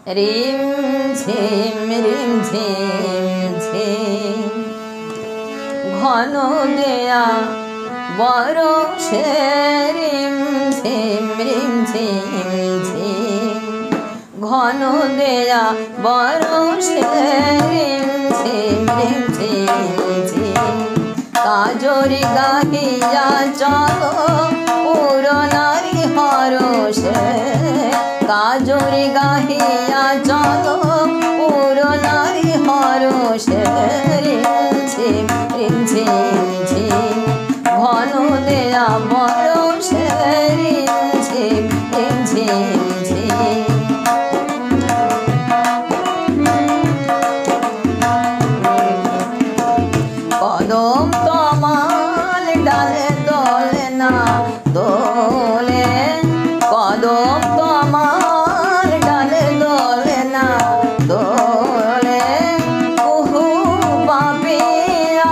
রিম ঝিম ঝিম ঘন দেয়া বরষে রিম ঝিম ঝিম ঘন দেয়া বরষে রিম ঝিম ঝিম কাজরি গাহিয়া চলো পুরনারি হরষে কাজরি গাহিয়া চলো পুরনারি হরষে রিম ঝিম ঘন দেয়া বরষে রিম ঝিম কদম তমাল ডালে দোলে না দোলে কদম তমাল ডালে দোলে না দোলে কুহু পাপিয়া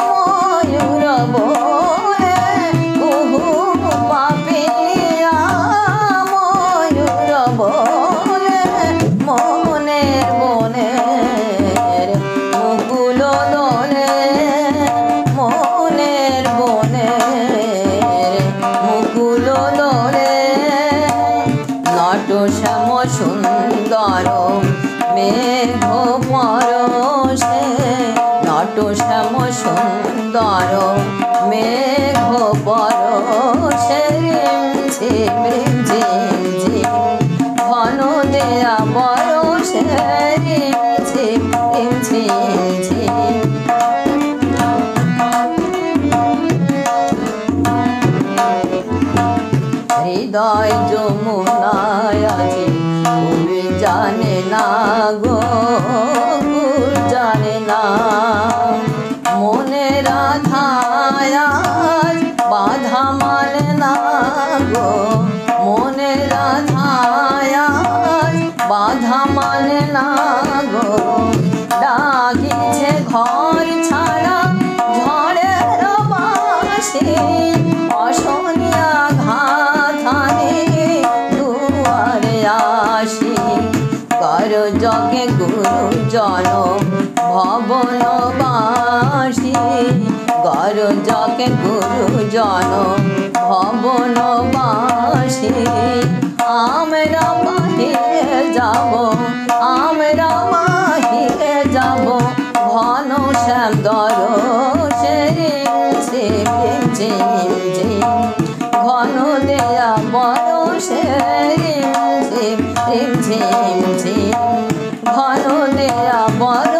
ময়ূর বলে কুহু পাপিয়া ময়ূর বলে মনের বনের মুকুল দোলে মনের বনের মুকুল দোলে নট শ্যাম সুন্দর মেঘ পরশে নট শ্যাম সুন্দর মেঘ পরশে রিম ঝিম ঘন দেয়া বরষে রিম ঝিম হৃদয় যমুনায় আজি তুমি জানে না গো জানে না মনে রাধায় বাধা মানে না গো মনে রাধায় বাধা মানে না গো ডাকিছে ঘর ছাড়া ঝড়ের বাসি অশনিয়া ঘাথানে দুয়ারে আসি কর জগে গুরুজন ভবনবাসী কর জগে গুরুজন ভবনবাসী আমরা বাহিরে যাব আমরা বাহিরে যাব ঘন শ্যাম দরশে রিম ঘন দেয়া বরষে রিম ঝিম ঘন দেয়া বর